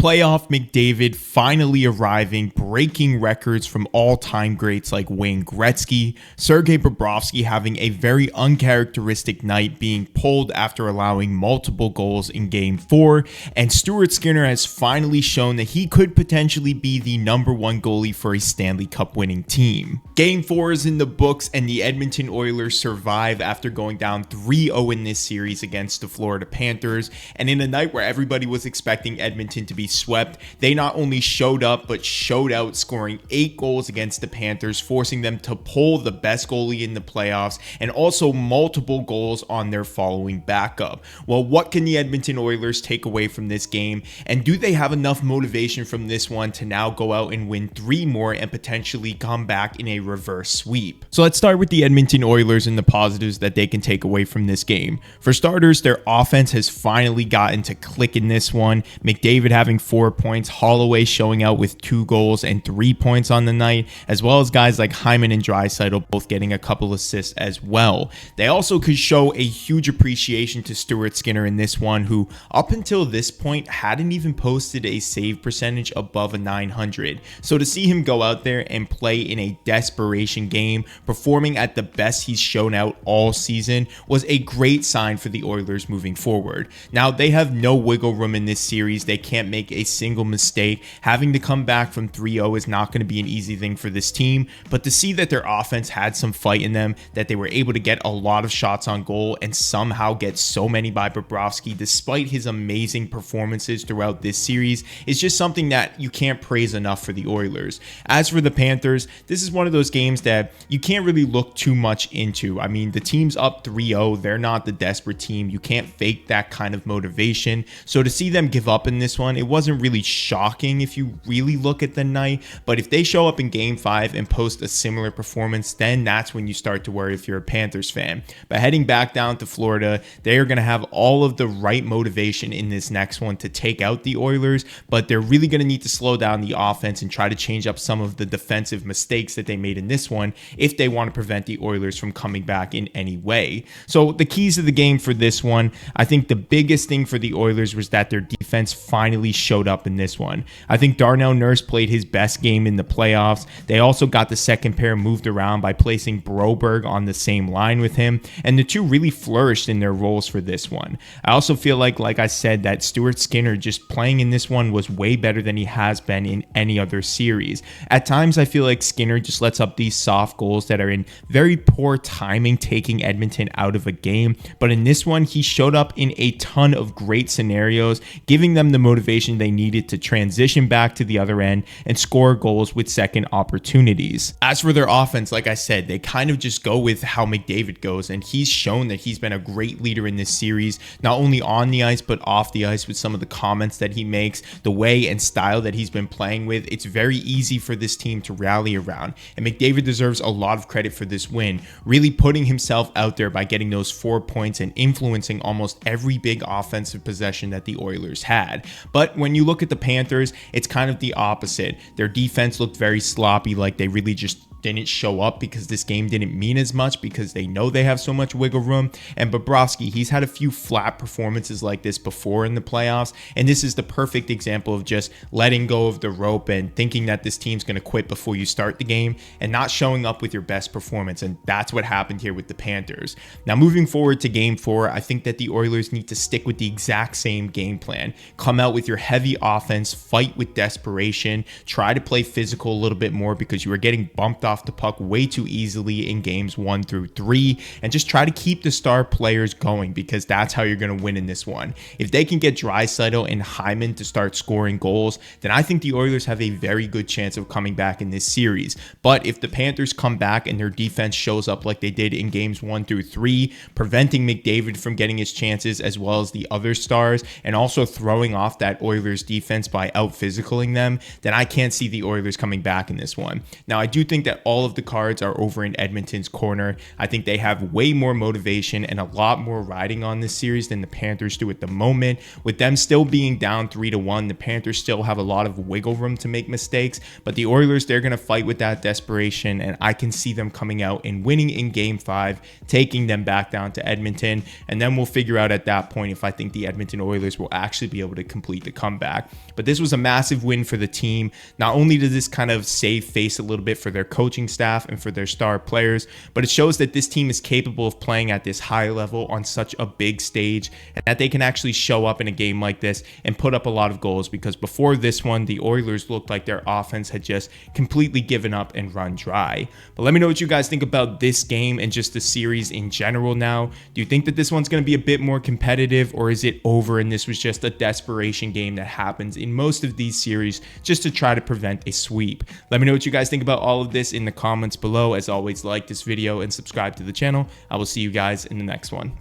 Playoff McDavid finally arriving, breaking records from all-time greats like Wayne Gretzky, Sergei Bobrovsky having a very uncharacteristic night, being pulled after allowing multiple goals in Game 4, and Stuart Skinner has finally shown that he could potentially be the #1 goalie for a Stanley Cup winning team. Game 4 is in the books, and the Edmonton Oilers survive after going down 3-0 in this series against the Florida Panthers, and in a night where everybody was expecting Edmonton to be swept, they not only showed up but showed out, scoring 8 goals against the Panthers, forcing them to pull the best goalie in the playoffs and also multiple goals on their following backup. Well, what can the Edmonton Oilers take away from this game, and do they have enough motivation from this one to now go out and win 3 more and potentially come back in a reverse sweep? So let's start with the Edmonton Oilers and the positives that they can take away from this game. For starters, their offense has finally gotten to click in this one. McDavid having 4 points, Holloway showing out with 2 goals and 3 points on the night, as well as guys like Hyman and Draisaitl both getting a couple assists as well. They also could show a huge appreciation to Stuart Skinner in this one, who up until this point hadn't even posted a save percentage above a 900. So to see him go out there and play in a desperation game, performing at the best he's shown out all season, was a great sign for the Oilers moving forward. Now, they have no wiggle room in this series. They can't make a single mistake. Having to come back from 3-0 is not going to be an easy thing for this team, but to see that their offense had some fight in them, that they were able to get a lot of shots on goal and somehow get so many by Bobrovsky despite his amazing performances throughout this series, is just something that you can't praise enough for the Oilers. As for the Panthers, this is one of those games that you can't really look too much into. I mean, the team's up 3-0. They're not the desperate team. You can't fake that kind of motivation. So to see them give up in this one, it wasn't really shocking if you really look at the night. But if they show up in Game 5 and post a similar performance, then that's when you start to worry if you're a Panthers fan. But heading back down to Florida, they are going to have all of the right motivation in this next one to take out the Oilers, but they're really going to need to slow down the offense and try to change up some of the defensive mistakes that they made in this one if they want to prevent the Oilers from coming back in any way. So the keys of the game for this one, I think the biggest thing for the Oilers was that their defense finally showed up in this one. I think Darnell Nurse played his best game in the playoffs. They also got the second pair moved around by placing Broberg on the same line with him, and the two really flourished in their roles for this one. I also feel like I said, that Stuart Skinner just playing in this one was way better than he has been in any other series. At times, I feel like Skinner just lets up these soft goals that are in very poor timing, taking Edmonton out of a game. But in this one, he showed up in a ton of great scenarios, giving them the motivation they needed to transition back to the other end and score goals with second opportunities. As for their offense, like I said, they kind of just go with how McDavid goes, and he's shown that he's been a great leader in this series, not only on the ice but off the ice with some of the comments that he makes, the way and style that he's been playing with. It's very easy for this team to rally around, and McDavid deserves a lot of credit for this win, really putting himself out there by getting those 4 points and influencing almost every big offensive possession that the Oilers had. But when you look at the Panthers, it's kind of the opposite. Their defense looked very sloppy, like they really just didn't show up because this game didn't mean as much because they know they have so much wiggle room. And Bobrovsky, he's had a few flat performances like this before in the playoffs, and this is the perfect example of just letting go of the rope and thinking that this team's going to quit before you start the game and not showing up with your best performance. And that's what happened here with the Panthers. Now, moving forward to Game 4, I think that the Oilers need to stick with the exact same game plan. Come out with your heavy offense, fight with desperation, try to play physical a little bit more because you are getting bumped off the puck way too easily in games 1 through 3, and just try to keep the star players going because that's how you're going to win in this one. If they can get Draisaitl and Hyman to start scoring goals, then I think the Oilers have a very good chance of coming back in this series. But if the Panthers come back and their defense shows up like they did in games 1 through 3, preventing McDavid from getting his chances as well as the other stars, and also throwing off that Oilers defense by out-physicaling them, then I can't see the Oilers coming back in this one. Now, I do think that all of the cards are over in Edmonton's corner. I think they have way more motivation and a lot more riding on this series than the Panthers do at the moment. With them still being down 3-1, the Panthers still have a lot of wiggle room to make mistakes, but the Oilers, they're going to fight with that desperation, and I can see them coming out and winning in Game 5, taking them back down to Edmonton, and then we'll figure out at that point if I think the Edmonton Oilers will actually be able to complete the comeback. But this was a massive win for the team. Not only does this kind of save face a little bit for their coaching staff and for their star players, but it shows that this team is capable of playing at this high level on such a big stage, and that they can actually show up in a game like this and put up a lot of goals, because before this one, the Oilers looked like their offense had just completely given up and run dry. But let me know what you guys think about this game and just the series in general now. Do you think that this one's going to be a bit more competitive, or is it over and this was just a desperation game that happens in most of these series just to try to prevent a sweep? Let me know what you guys think about all of this in the comments below. As always, like this video and subscribe to the channel. I will see you guys in the next one.